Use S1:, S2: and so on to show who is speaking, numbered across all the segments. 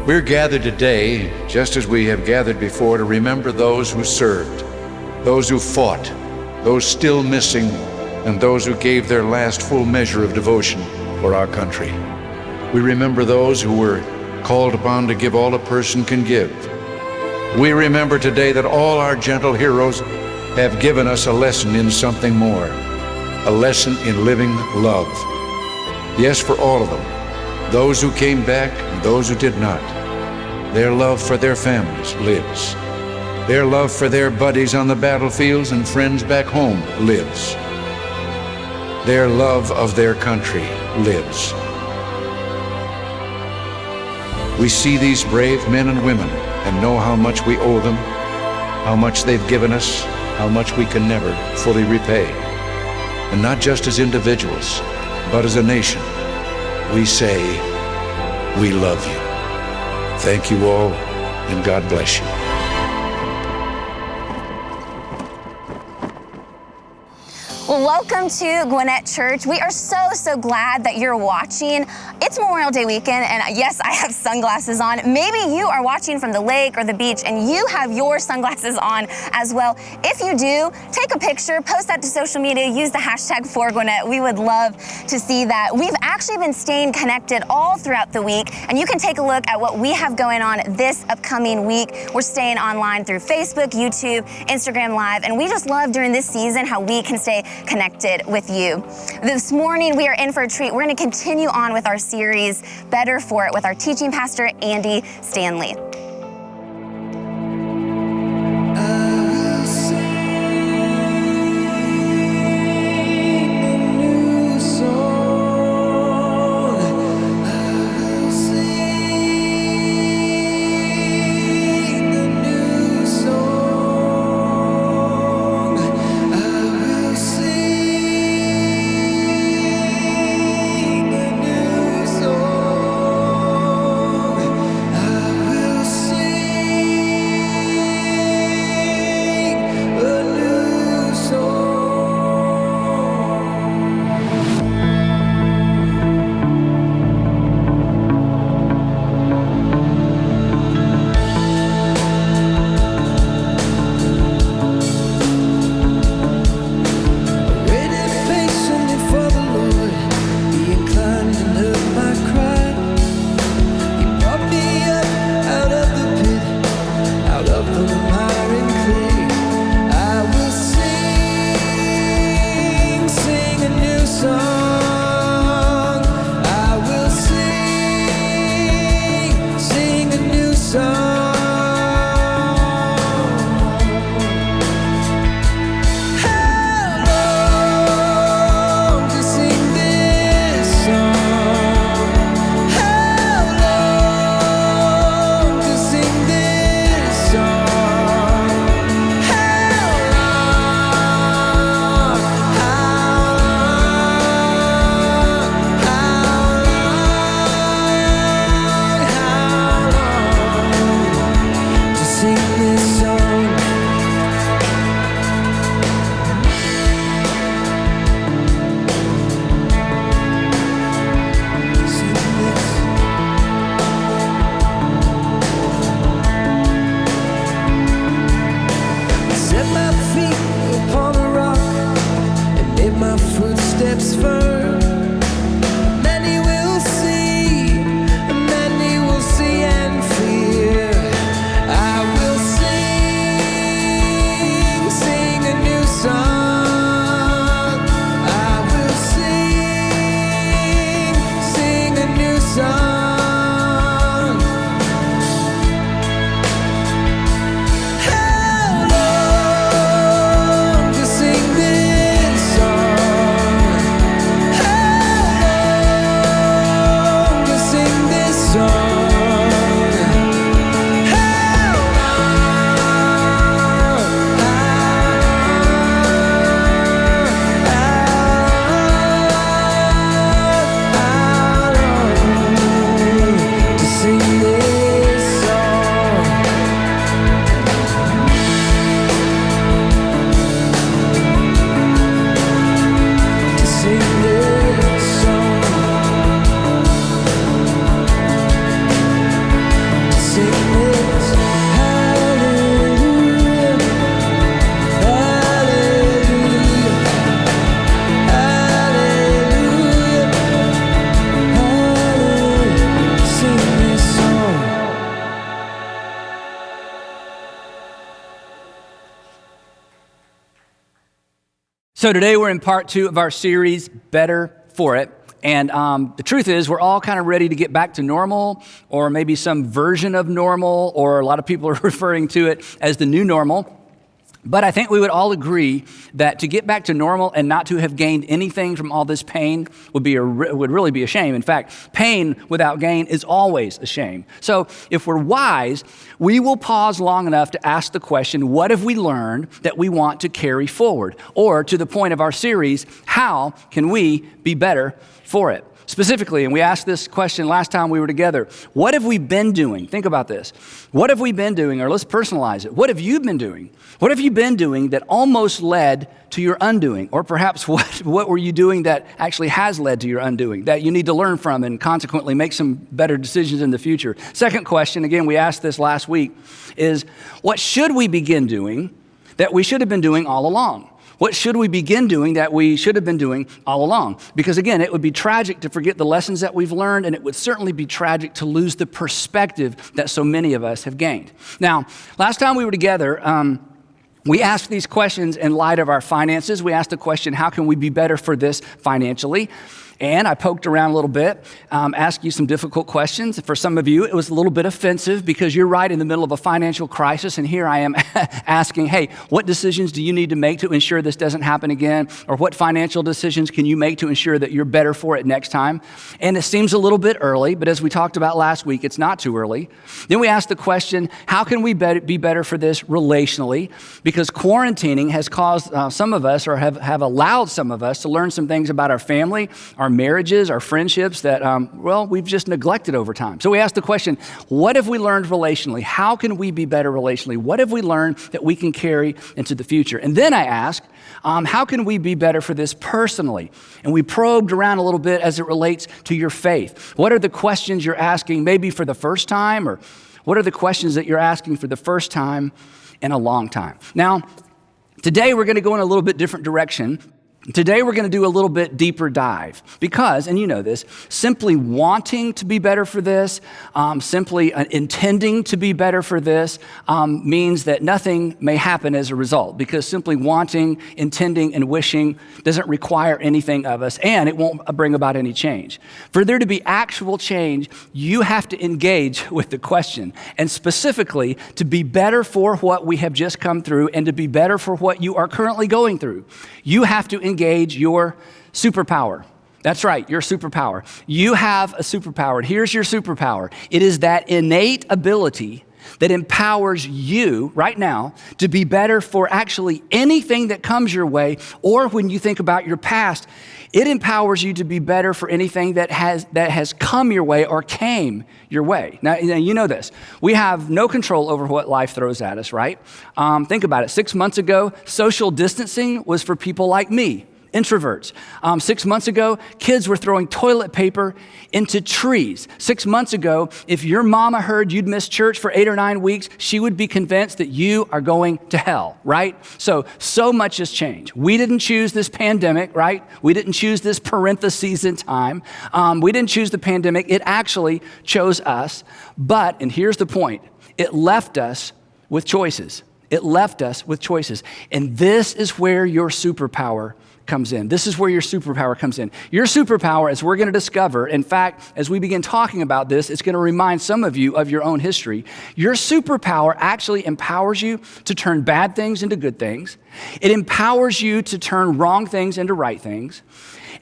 S1: We're gathered today, just as we have gathered before, to remember those who served, those who fought, those still missing, and those who gave their last full measure of devotion for our country. We remember those who were called upon to give all a person can give. We remember today that all our gentle heroes have given us a lesson in something more, a lesson in living love. Yes, for all of them, those who came back and those who did not. Their love for their families lives. Their love for their buddies on the battlefields and friends back home lives. Their love of their country lives. We see these brave men and women and know how much we owe them, how much they've given us, how much we can never fully repay. And not just as individuals, but as a nation, we say, we love you. Thank you all, and God bless you.
S2: Well, welcome to Gwinnett Church. We are so glad that you're watching. It's Memorial Day weekend, and yes, I have sunglasses on. Maybe you are watching from the lake or the beach, and you have your sunglasses on as well. If you do, take a picture, post that to social media, use the hashtag #4Gwinnett. We would love to see that. We've actually been staying connected all throughout the week, and you can take a look at what we have going on this upcoming week. We're staying online through Facebook, YouTube, Instagram Live, and we just love during this season how we can stay connected with you. This morning, we are in for a treat. We're going to continue on with our series, Better For It, with our teaching pastor, Andy Stanley.
S3: So today we're in part 2 of our series, Better for It. And the truth is we're all kind of ready to get back to normal, or maybe some version of normal, or a lot of people are referring to it as the new normal. But I think we would all agree that to get back to normal and not to have gained anything from all this pain would really be a shame. In fact, pain without gain is always a shame. So if we're wise, we will pause long enough to ask the question, what have we learned that we want to carry forward? Or to the point of our series, how can we be better for it? Specifically, and we asked this question last time we were together, what have we been doing? Think about this. What have we been doing? Or let's personalize it. What have you been doing? What have you been doing that almost led to your undoing? Or perhaps what were you doing that actually has led to your undoing, that you need to learn from and consequently make some better decisions in the future? Second question, again, we asked this last week, is what should we begin doing that we should have been doing all along? What should we begin doing that we should have been doing all along? Because again, it would be tragic to forget the lessons that we've learned, and it would certainly be tragic to lose the perspective that so many of us have gained. Now, last time we were together, we asked these questions in light of our finances. We asked the question, how can we be better for this financially? And I poked around a little bit, asked you some difficult questions. For some of you, it was a little bit offensive because you're right in the middle of a financial crisis, and here I am asking, hey, what decisions do you need to make to ensure this doesn't happen again? Or what financial decisions can you make to ensure that you're better for it next time? And it seems a little bit early, but as we talked about last week, it's not too early. Then we asked the question, how can we be better for this relationally? Because quarantining has caused some of us, or have allowed some of us, to learn some things about our family, our marriages, our friendships that, we've just neglected over time. So we asked the question, what have we learned relationally? How can we be better relationally? What have we learned that we can carry into the future? And then I asked, how can we be better for this personally? And we probed around a little bit as it relates to your faith. What are the questions you're asking maybe for the first time? Or what are the questions that you're asking for the first time in a long time? Now, today we're going to go in a little bit different direction. Today we're going to do a little bit deeper dive because, and you know this, simply wanting to be better for this, simply intending to be better for this means that nothing may happen as a result, because simply wanting, intending, and wishing doesn't require anything of us, and it won't bring about any change. For there to be actual change, you have to engage with the question, and specifically to be better for what we have just come through and to be better for what you are currently going through. You have to engage your superpower. That's right, your superpower. You have a superpower. And here's your superpower. It is that innate ability that empowers you right now to be better for actually anything that comes your way, or when you think about your past, it empowers you to be better for anything that has come your way or came your way. Now, you know this. We have no control over what life throws at us, right? Think about it. 6 months ago, social distancing was for people like me, introverts. 6 months ago, kids were throwing toilet paper into trees. 6 months ago, if your mama heard you'd missed church for 8 or 9 weeks, she would be convinced that you are going to hell, right? So much has changed. We didn't choose this pandemic, right? We didn't choose this parentheses in time. We didn't choose the pandemic. It actually chose us. But, and here's the point, it left us with choices. It left us with choices. And this is where your superpower comes in. This is where your superpower comes in. Your superpower, as we're going to discover, in fact, as we begin talking about this, it's going to remind some of you of your own history. Your superpower actually empowers you to turn bad things into good things. It empowers you to turn wrong things into right things.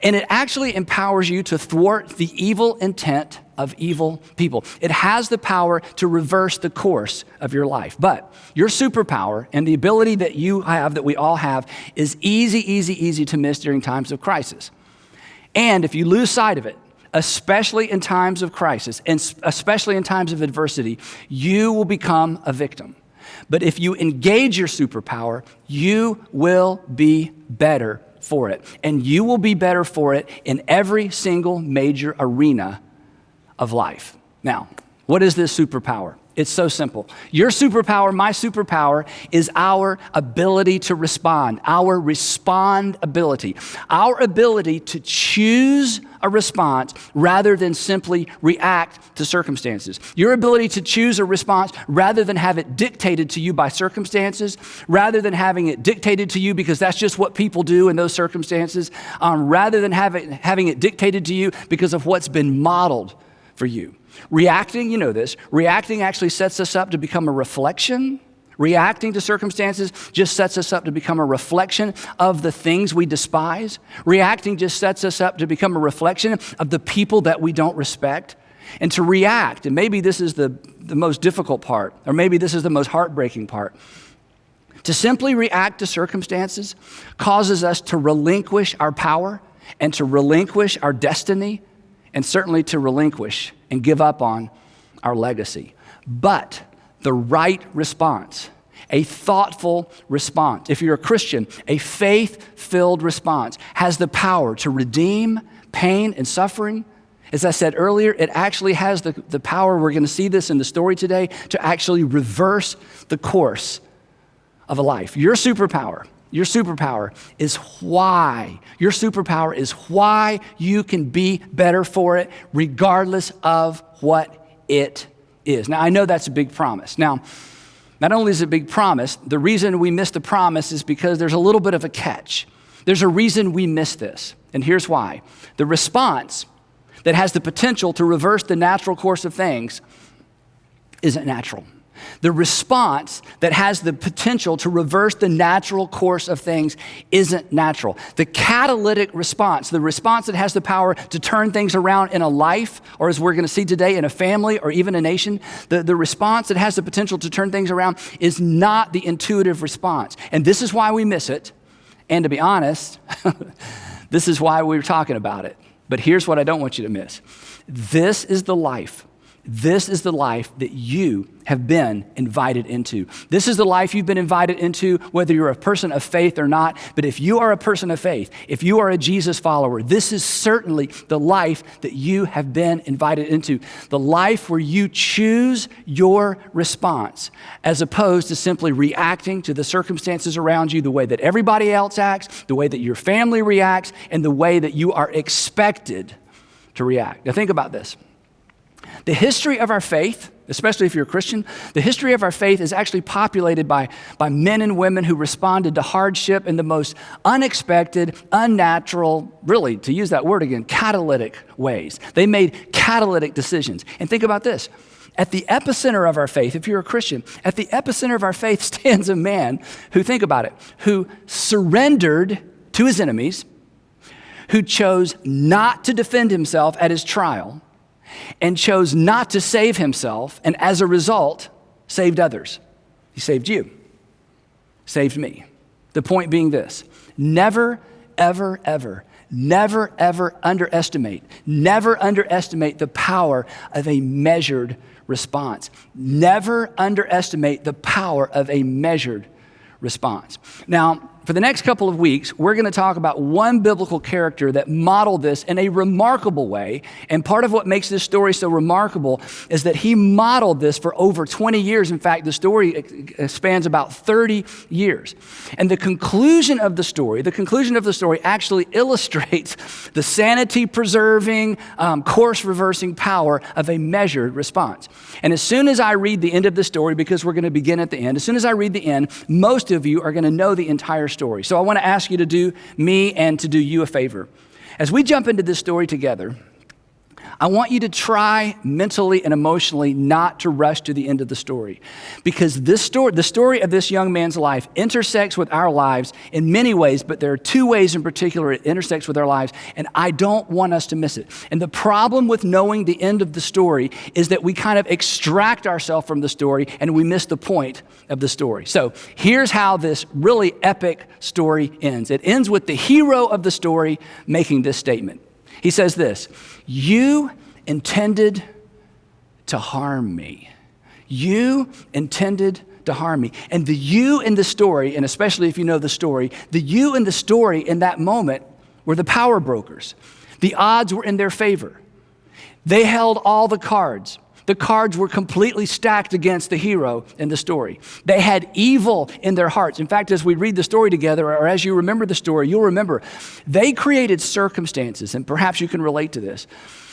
S3: And it actually empowers you to thwart the evil intent of evil people. It has the power to reverse the course of your life. But your superpower and the ability that you have, that we all have, is easy to miss during times of crisis. And if you lose sight of it, especially in times of crisis, and especially in times of adversity, you will become a victim. But if you engage your superpower, you will be better for it. And you will be better for it in every single major arena of life. Now, What is this superpower? It's so simple. Your superpower, my superpower, is our ability to respond, our respond ability, our ability to choose a response rather than simply react to circumstances. Your ability to choose a response rather than have it dictated to you by circumstances, rather than having it dictated to you because that's just what people do in those circumstances, rather than having it dictated to you because of what's been modeled for you. Reacting, you know this, reacting actually sets us up to become a reflection. Reacting to circumstances just sets us up to become a reflection of the things we despise. Reacting just sets us up to become a reflection of the people that we don't respect. And to react, and maybe this is the most difficult part, or maybe this is the most heartbreaking part, to simply react to circumstances causes us to relinquish our power and to relinquish our destiny and certainly to relinquish and give up on our legacy. But the right response, a thoughtful response, if you're a Christian, a faith-filled response has the power to redeem pain and suffering. As I said earlier, it actually has the power, we're going to see this in the story today, to actually reverse the course of a life. Your superpower is why you can be better for it regardless of what it is. Now, I know that's a big promise. Now, not only is it a big promise, the reason we miss the promise is because there's a little bit of a catch. There's a reason we miss this, and here's why. The response that has the potential to reverse the natural course of things isn't natural. The response that has the potential to reverse the natural course of things isn't natural. The catalytic response, the response that has the power to turn things around in a life, or as we're going to see today, in a family or even a nation, the response that has the potential to turn things around is not the intuitive response. And this is why we miss it. And to be honest, this is why we're talking about it. But here's what I don't want you to miss. This is the life that you have been invited into. This is the life you've been invited into, whether you're a person of faith or not. But if you are a person of faith, if you are a Jesus follower, this is certainly the life that you have been invited into. The life where you choose your response, as opposed to simply reacting to the circumstances around you the way that everybody else acts, the way that your family reacts, and the way that you are expected to react. Now think about this. The history of our faith, especially if you're a Christian, the history of our faith is actually populated by men and women who responded to hardship in the most unexpected, unnatural, really, to use that word again, catalytic ways. They made catalytic decisions. And think about this. At the epicenter of our faith, if you're a Christian, at the epicenter of our faith stands a man who, think about it, who surrendered to his enemies, who chose not to defend himself at his trial, and chose not to save himself, and as a result, saved others. He saved you, saved me. The point being this: never, ever, ever, never, ever underestimate the power of a measured response. Never underestimate the power of a measured response. Now, for the next couple of weeks, we're going to talk about one biblical character that modeled this in a remarkable way. And part of what makes this story so remarkable is that he modeled this for over 20 years. In fact, the story spans about 30 years. And the conclusion of the story actually illustrates the sanity-preserving, course-reversing power of a measured response. And as soon as I read the end of the story, because we're going to begin at the end, as soon as I read the end, most of you are going to know the entire story. So I want to ask you to do me and to do you a favor. As we jump into this story together, I want you to try mentally and emotionally not to rush to the end of the story, because this story, the story of this young man's life, intersects with our lives in many ways, but there are two ways in particular it intersects with our lives, and I don't want us to miss it. And the problem with knowing the end of the story is that we kind of extract ourselves from the story and we miss the point of the story. So here's how this really epic story ends. It ends with the hero of the story making this statement. He says this: "You intended to harm me. You intended to harm me." And the you in the story, and especially if you know the story, the you in the story in that moment were the power brokers. The odds were in their favor. They held all the cards. The cards were completely stacked against the hero in the story. They had evil in their hearts. In fact, as we read the story together, or as you remember the story, you'll remember they created circumstances, and perhaps you can relate to this.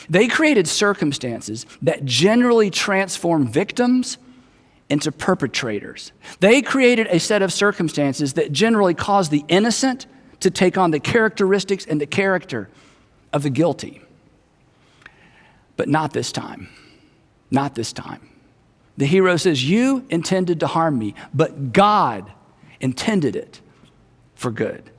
S3: They created circumstances that generally transform victims into perpetrators. They created a set of circumstances that generally cause the innocent to take on the characteristics and the character of the guilty. But not this time. Not this time. The hero says, you intended to harm me, but God intended it for good.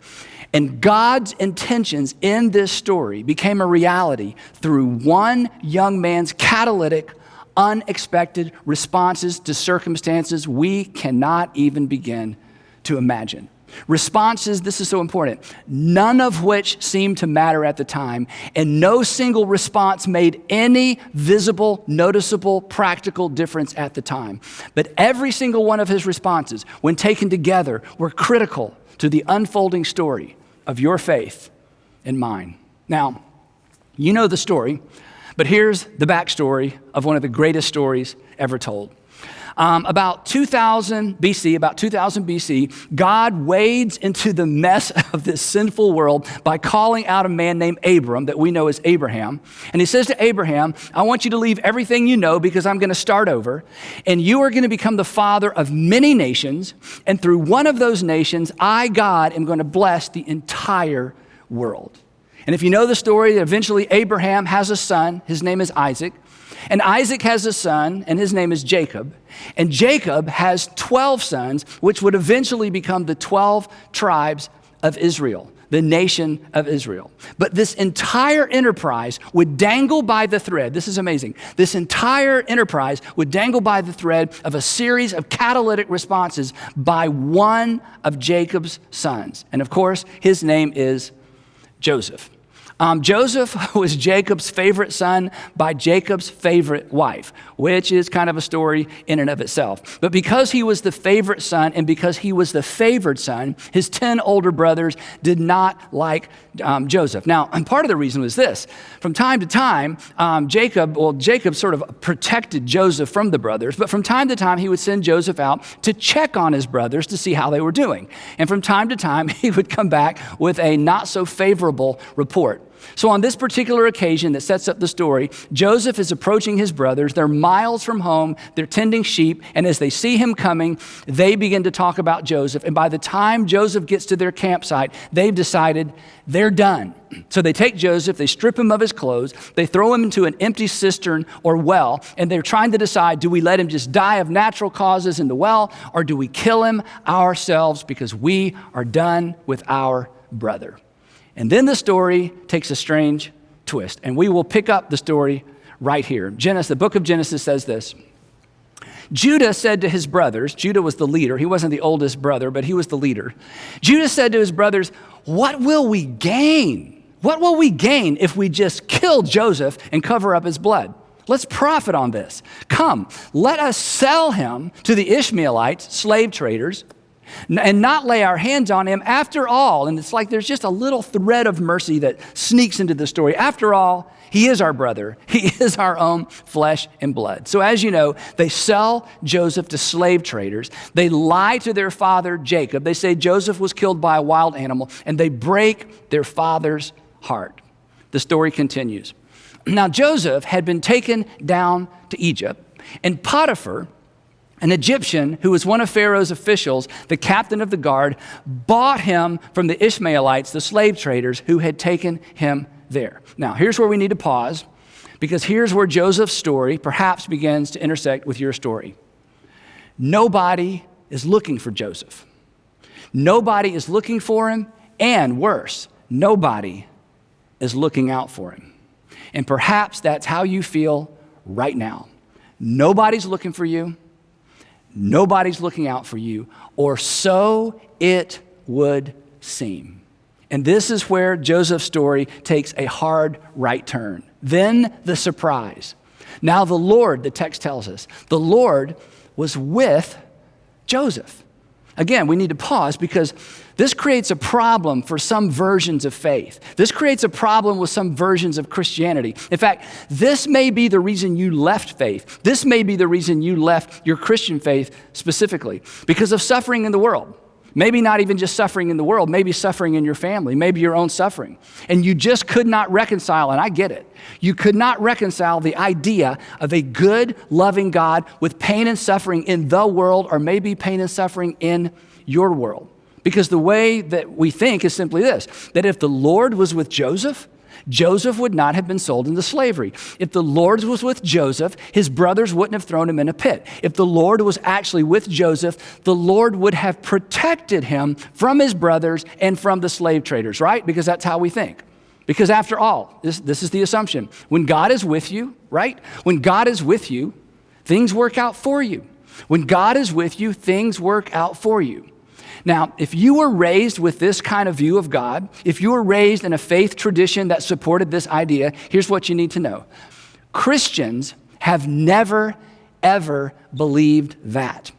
S3: And God's intentions in this story became a reality through one young man's catalytic, unexpected responses to circumstances we cannot even begin to imagine. Responses, this is so important, none of which seemed to matter at the time, and no single response made any visible, noticeable, practical difference at the time. But every single one of his responses, when taken together, were critical to the unfolding story of your faith and mine. Now, you know the story, but here's the backstory of one of the greatest stories ever told. About 2000 BC, God wades into the mess of this sinful world by calling out a man named Abram that we know as Abraham. And he says to Abraham, I want you to leave everything you know because I'm going to start over. And you are going to become the father of many nations. And through one of those nations, I, God, am going to bless the entire world. And if you know the story, eventually Abraham has a son. His name is Isaac. And Isaac has a son, and his name is Jacob. And Jacob has 12 sons, which would eventually become the 12 tribes of Israel, the nation of Israel. But this entire enterprise would dangle by the thread. This is amazing. This entire enterprise would dangle by the thread of a series of catalytic responses by one of Jacob's sons. And of course, his name is Joseph. Joseph was Jacob's favorite son by Jacob's favorite wife, which is kind of a story in and of itself. But because he was the favorite son and because he was the favored son, his 10 older brothers did not like Joseph. Now, and part of the reason was this. From time to time, Jacob sort of protected Joseph from the brothers, but from time to time, he would send Joseph out to check on his brothers to see how they were doing. And from time to time, he would come back with a not so favorable report. So on this particular occasion that sets up the story, Joseph is approaching his brothers. They're miles from home. They're tending sheep. And as they see him coming, they begin to talk about Joseph. And by the time Joseph gets to their campsite, they've decided they're done. So they take Joseph, they strip him of his clothes, they throw him into an empty cistern or well, and they're trying to decide, do we let him just die of natural causes in the well, or do we kill him ourselves because we are done with our brother? And then the story takes a strange twist, and we will pick up the story right here. The book of Genesis says this. Judah said to his brothers, Judah was the leader. He wasn't the oldest brother, but he was the leader. Judah said to his brothers, what will we gain? What will we gain if we just kill Joseph and cover up his blood? Let's profit on this. Come, let us sell him to the Ishmaelites, slave traders, and not lay our hands on him. After all, and it's like there's just a little thread of mercy that sneaks into the story. After all, he is our brother. He is our own flesh and blood. So as you know, they sell Joseph to slave traders. They lie to their father, Jacob. They say Joseph was killed by a wild animal, and they break their father's heart. The story continues. Now, Joseph had been taken down to Egypt, and Potiphar, an Egyptian who was one of Pharaoh's officials, the captain of the guard, bought him from the Ishmaelites, the slave traders who had taken him there. Now, here's where we need to pause, because here's where Joseph's story perhaps begins to intersect with your story. Nobody is looking for Joseph. Nobody is looking for him, and worse, nobody is looking out for him. And perhaps that's how you feel right now. Nobody's looking for you. Nobody's looking out for you, or so it would seem. And this is where Joseph's story takes a hard right turn. Then the surprise. Now the Lord, the text tells us, the Lord was with Joseph. Again, we need to pause because This creates a problem for some versions of faith. This creates a problem with some versions of Christianity. In fact, this may be the reason you left faith. This may be the reason you left your Christian faith specifically, because of suffering in the world. Maybe not even just suffering in the world, maybe suffering in your family, maybe your own suffering. And you just could not reconcile, and I get it, you could not reconcile the idea of a good, loving God with pain and suffering in the world, or maybe pain and suffering in your world. Because the way that we think is simply this, that if the Lord was with Joseph, Joseph would not have been sold into slavery. If the Lord was with Joseph, his brothers wouldn't have thrown him in a pit. If the Lord was actually with Joseph, the Lord would have protected him from his brothers and from the slave traders, right? Because that's how we think. Because after all, this is the assumption. When God is with you, right? When God is with you, things work out for you. When God is with you, things work out for you. Now, if you were raised with this kind of view of God, if you were raised in a faith tradition that supported this idea, here's what you need to know. Christians have never, ever believed that.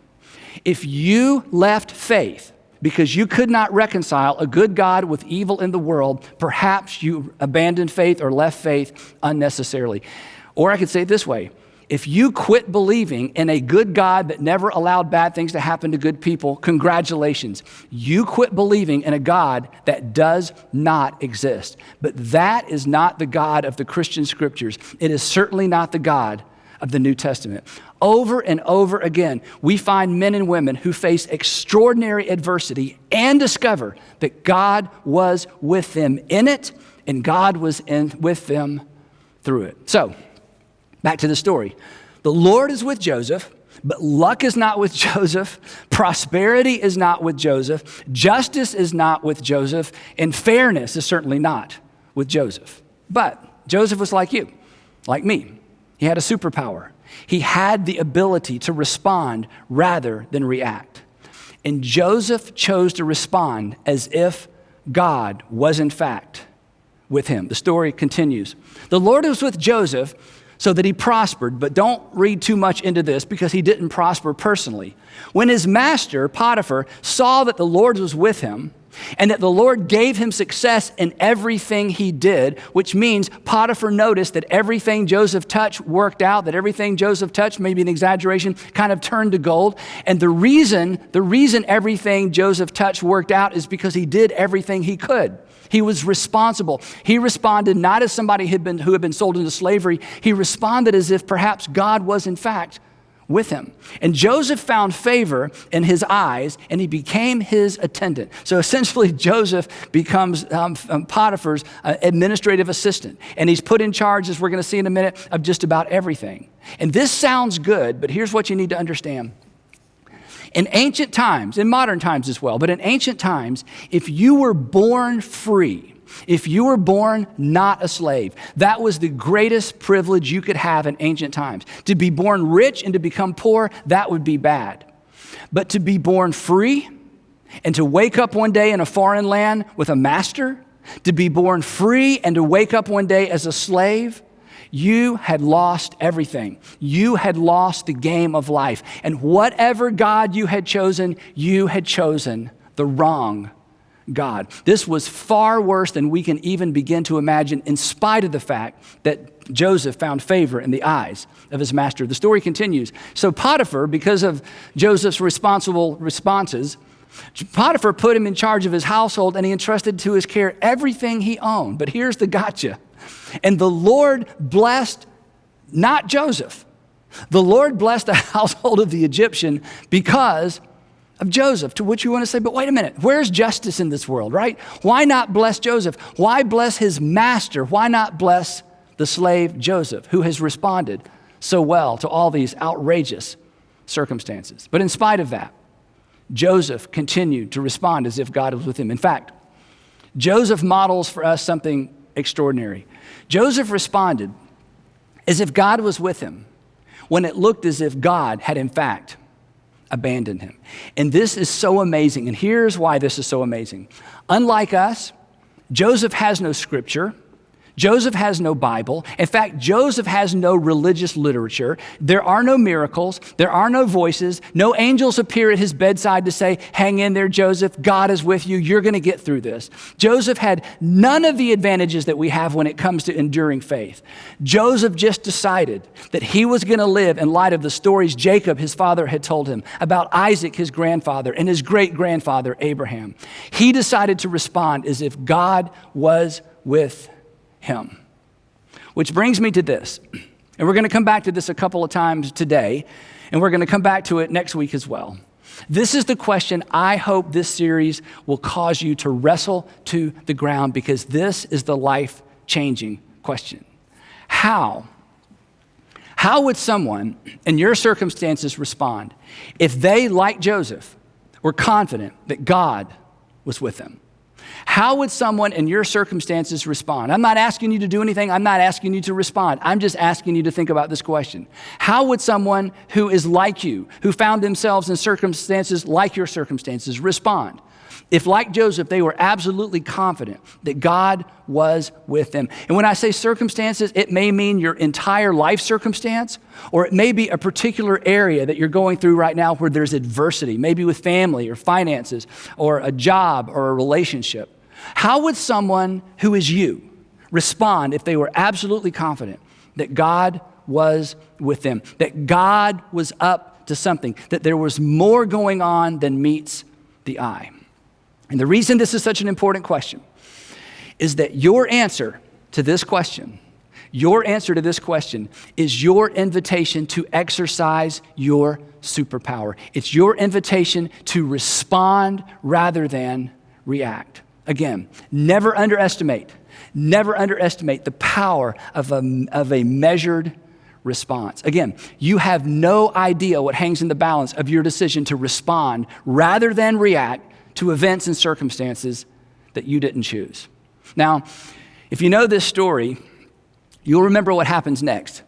S3: If you left faith because you could not reconcile a good God with evil in the world, perhaps you abandoned faith or left faith unnecessarily. Or I could say it this way. If you quit believing in a good God that never allowed bad things to happen to good people, congratulations. You quit believing in a God that does not exist. But that is not the God of the Christian scriptures. It is certainly not the God of the New Testament. Over and over again, we find men and women who face extraordinary adversity and discover that God was with them in it, and God was with them through it. So, back to the story. The Lord is with Joseph, but luck is not with Joseph. Prosperity is not with Joseph. Justice is not with Joseph. And fairness is certainly not with Joseph. But Joseph was like you, like me. He had a superpower. He had the ability to respond rather than react. And Joseph chose to respond as if God was in fact with him. The story continues. The Lord was with Joseph so that he prospered, but don't read too much into this because he didn't prosper personally. When his master, Potiphar, saw that the Lord was with him and that the Lord gave him success in everything he did, which means Potiphar noticed that everything Joseph touched worked out, that everything Joseph touched, maybe an exaggeration, kind of turned to gold. And the reason everything Joseph touched worked out is because he did everything he could. He was responsible. He responded not as somebody who had been sold into slavery. He responded as if perhaps God was in fact with him. And Joseph found favor in his eyes, and he became his attendant. So essentially, Joseph becomes Potiphar's administrative assistant, and he's put in charge, as we're going to see in a minute, of just about everything. And this sounds good, but here's what you need to understand. In ancient times, in modern times as well, but in ancient times, if you were born free, if you were born not a slave, that was the greatest privilege you could have in ancient times. To be born rich and to become poor, that would be bad. But to be born free and to wake up one day in a foreign land with a master, to be born free and to wake up one day as a slave, you had lost everything. You had lost the game of life. And whatever God you had chosen the wrong God. This was far worse than we can even begin to imagine, in spite of the fact that Joseph found favor in the eyes of his master. The story continues. So Potiphar, because of Joseph's responsible responses, Potiphar put him in charge of his household, and he entrusted to his care everything he owned. But here's the gotcha. And the Lord blessed not Joseph. The Lord blessed the household of the Egyptian because of Joseph, to which you want to say, but wait a minute, where's justice in this world, right? Why not bless Joseph? Why bless his master? Why not bless the slave Joseph, who has responded so well to all these outrageous circumstances? But in spite of that, Joseph continued to respond as if God was with him. In fact, Joseph models for us something extraordinary. Joseph responded as if God was with him when it looked as if God had in fact abandoned him. And this is so amazing. And here's why this is so amazing. Unlike us, Joseph has no scripture. Joseph has no Bible. In fact, Joseph has no religious literature. There are no miracles. There are no voices. No angels appear at his bedside to say, hang in there, Joseph. God is with you. You're going to get through this. Joseph had none of the advantages that we have when it comes to enduring faith. Joseph just decided that he was going to live in light of the stories Jacob, his father, had told him about Isaac, his grandfather, and his great-grandfather, Abraham. He decided to respond as if God was with him. Which brings me to this, and we're going to come back to this a couple of times today, and we're going to come back to it next week as well. This is the question I hope this series will cause you to wrestle to the ground, because this is the life-changing question. How would someone in your circumstances respond if they, like Joseph, were confident that God was with them? How would someone in your circumstances respond? I'm not asking you to do anything. I'm not asking you to respond. I'm just asking you to think about this question. How would someone who is like you, who found themselves in circumstances like your circumstances, respond if, like Joseph, they were absolutely confident that God was with them? And when I say circumstances, it may mean your entire life circumstance, or it may be a particular area that you're going through right now where there's adversity, maybe with family or finances or a job or a relationship. How would someone who is you respond if they were absolutely confident that God was with them, that God was up to something, that there was more going on than meets the eye? And the reason this is such an important question is that your answer to this question is your invitation to exercise your superpower. It's your invitation to respond rather than react. Again, never underestimate the power of a measured response. Again, you have no idea what hangs in the balance of your decision to respond rather than react to events and circumstances that you didn't choose. Now, if you know this story, you'll remember what happens next.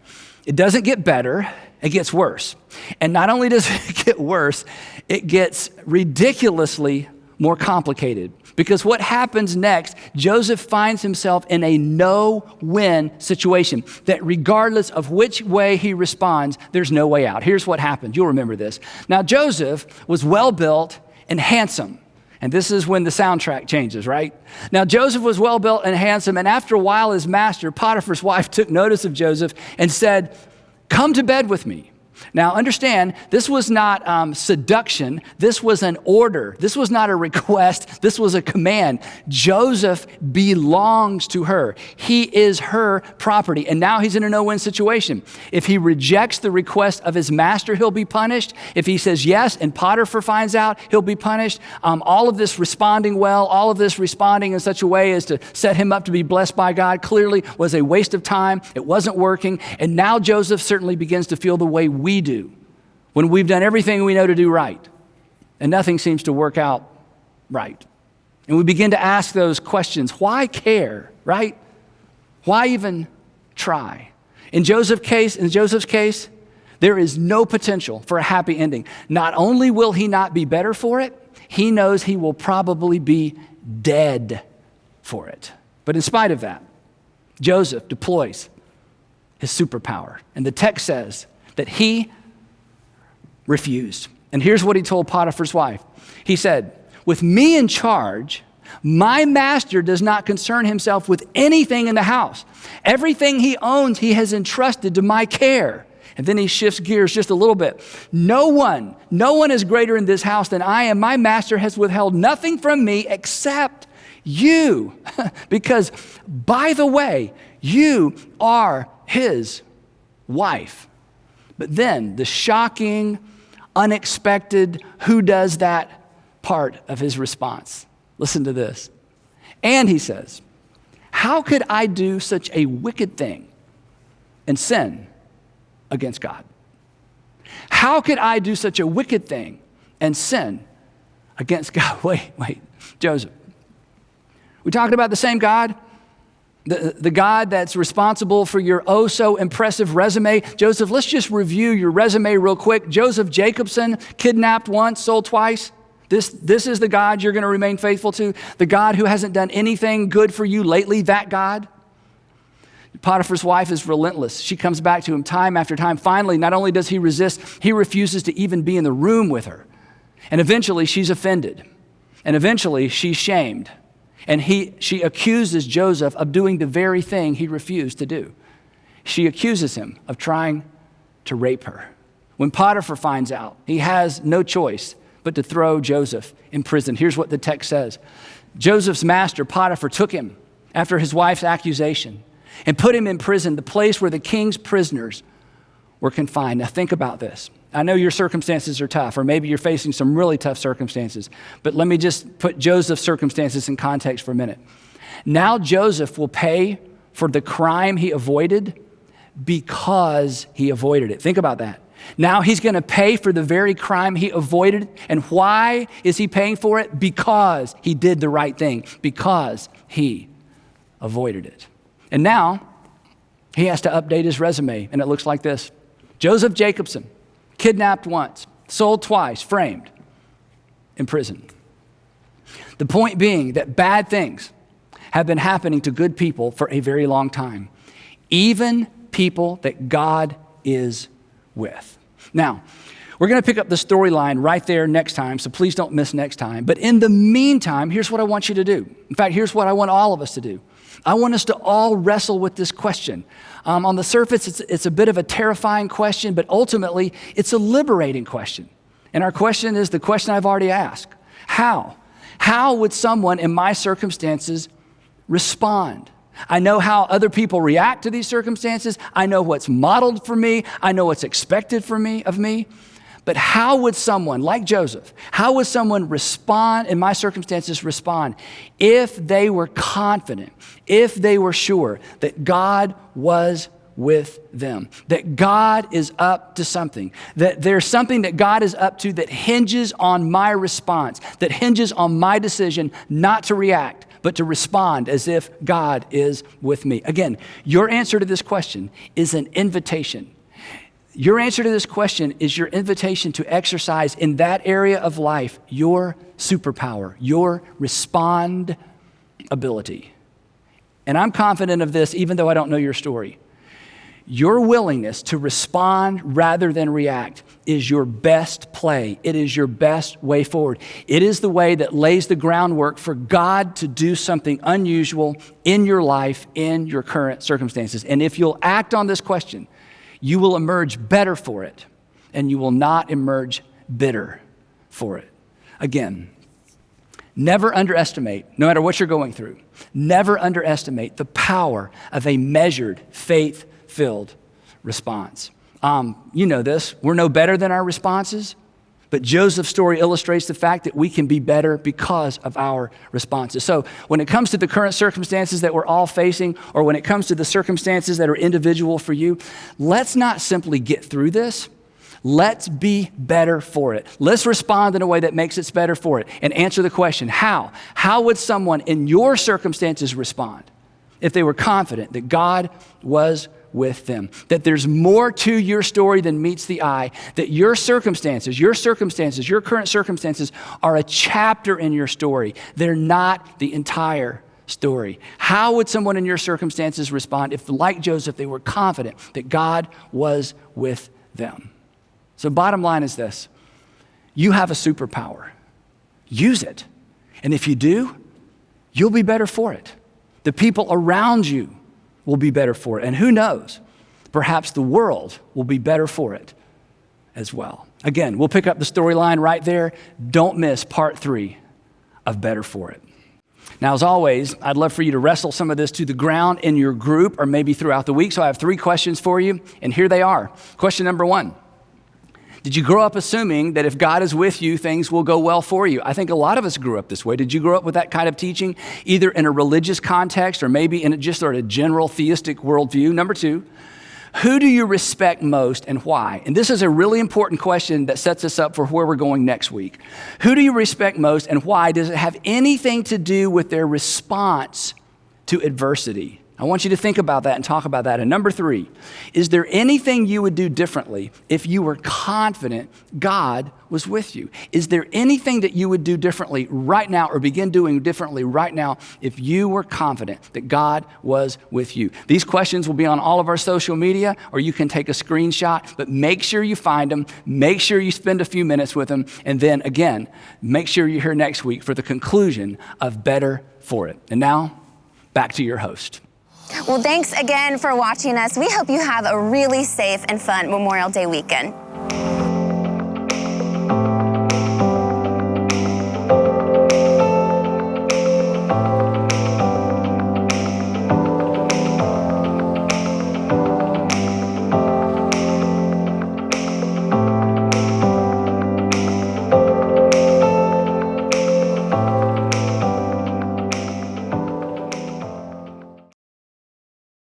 S3: It doesn't get better, it gets worse. And not only does it get worse, it gets ridiculously more complicated. Because what happens next, Joseph finds himself in a no-win situation, that regardless of which way he responds, there's no way out. Here's what happened. You'll remember this. Now, Joseph was well-built and handsome. And this is when the soundtrack changes, right? Now, Joseph was well-built and handsome, and after a while, his master, Potiphar's wife, took notice of Joseph and said, "Come to bed with me." Now, understand, this was not seduction. This was an order. This was not a request. This was a command. Joseph belongs to her. He is her property. And now he's in a no-win situation. If he rejects the request of his master, he'll be punished. If he says yes and Potiphar finds out, he'll be punished. All of this responding well, all of this responding in such a way as to set him up to be blessed by God clearly was a waste of time. It wasn't working. And now Joseph certainly begins to feel the way we do when we've done everything we know to do right and nothing seems to work out right. And we begin to ask those questions. Why care, right? Why even try? In Joseph's case, there is no potential for a happy ending. Not only will he not be better for it, he knows he will probably be dead for it. But in spite of that, Joseph deploys his superpower. And the text says that he refused. And here's what he told Potiphar's wife. He said, "With me in charge, my master does not concern himself with anything in the house. Everything he owns, he has entrusted to my care." And then he shifts gears just a little bit. No one is greater in this house than I am. My master has withheld nothing from me except you. Because, by the way, you are his wife. But then the shocking, unexpected, who does that part of his response. Listen to this. And he says, "How could I do such a wicked thing and sin against God?" How could I do such a wicked thing and sin against God? Wait, Joseph. We talking about the same God? The God that's responsible for your oh so impressive resume. Joseph, let's just review your resume real quick. Joseph Jacobson, kidnapped once, sold twice. This is the God you're going to remain faithful to. The God who hasn't done anything good for you lately, that God. Potiphar's wife is relentless. She comes back to him time after time. Finally, not only does he resist, he refuses to even be in the room with her. And eventually she's offended. And eventually she's shamed. And she accuses Joseph of doing the very thing he refused to do. She accuses him of trying to rape her. When Potiphar finds out, he has no choice but to throw Joseph in prison. Here's what the text says. Joseph's master, Potiphar, took him after his wife's accusation and put him in prison, the place where the king's prisoners were confined. Now think about this. I know your circumstances are tough, or maybe you're facing some really tough circumstances, but let me just put Joseph's circumstances in context for a minute. Now Joseph will pay for the crime he avoided because he avoided it. Think about that. Now he's going to pay for the very crime he avoided. And why is he paying for it? Because he did the right thing, because he avoided it. And now he has to update his resume, and it looks like this. Joseph Jacobson, kidnapped once, sold twice, framed, in prison. The point being that bad things have been happening to good people for a very long time, even people that God is with. Now, we're going to pick up the storyline right there next time, so please don't miss next time. But in the meantime, here's what I want you to do. In fact, here's what I want all of us to do. I want us to all wrestle with this question. On the surface, it's a bit of a terrifying question, but ultimately, it's a liberating question. And our question is the question I've already asked. How? How would someone in my circumstances respond? I know how other people react to these circumstances. I know what's modeled for me. I know what's expected of me. But how would someone like Joseph, how would someone respond in my circumstances if they were confident, if they were sure that God was with them, that God is up to something, that there's something that God is up to that hinges on my response, that hinges on my decision not to react, but to respond as if God is with me. Again, your answer to this question is an invitation. Your answer to this question is your invitation to exercise in that area of life your superpower, your respond ability. And I'm confident of this even though I don't know your story. Your willingness to respond rather than react is your best play. It is your best way forward. It is the way that lays the groundwork for God to do something unusual in your life, in your current circumstances. And if you'll act on this question, you will emerge better for it, and you will not emerge bitter for it. Again, never underestimate, no matter what you're going through, never underestimate the power of a measured, faith-filled response. You know this, we're no better than our responses, but Joseph's story illustrates the fact that we can be better because of our responses. So when it comes to the current circumstances that we're all facing, or when it comes to the circumstances that are individual for you, let's not simply get through this. Let's be better for it. Let's respond in a way that makes us better for it and answer the question, how? How would someone in your circumstances respond if they were confident that God was with them, that there's more to your story than meets the eye, that your circumstances, your current circumstances are a chapter in your story. They're not the entire story. How would someone in your circumstances respond if, like Joseph, they were confident that God was with them? So bottom line is this: you have a superpower. Use it. And if you do, you'll be better for it. The people around you will be better for it. And who knows, perhaps the world will be better for it as well. Again, we'll pick up the storyline right there. Don't miss part 3 of Better For It. Now, as always, I'd love for you to wrestle some of this to the ground in your group or maybe throughout the week. So I have 3 questions for you, and here they are. Question number 1. Did you grow up assuming that if God is with you, things will go well for you? I think a lot of us grew up this way. Did you grow up with that kind of teaching, either in a religious context or maybe in just sort of general theistic worldview? Number 2, who do you respect most and why? And this is a really important question that sets us up for where we're going next week. Who do you respect most and why? Does it have anything to do with their response to adversity? I want you to think about that and talk about that. And number 3, is there anything you would do differently if you were confident God was with you? Is there anything that you would do differently right now or begin doing differently right now if you were confident that God was with you? These questions will be on all of our social media, or you can take a screenshot, but make sure you find them, make sure you spend a few minutes with them, and then again, make sure you're here next week for the conclusion of Better For It. And now, back to your host.
S2: Well, thanks again for watching us. We hope you have a really safe and fun Memorial Day weekend.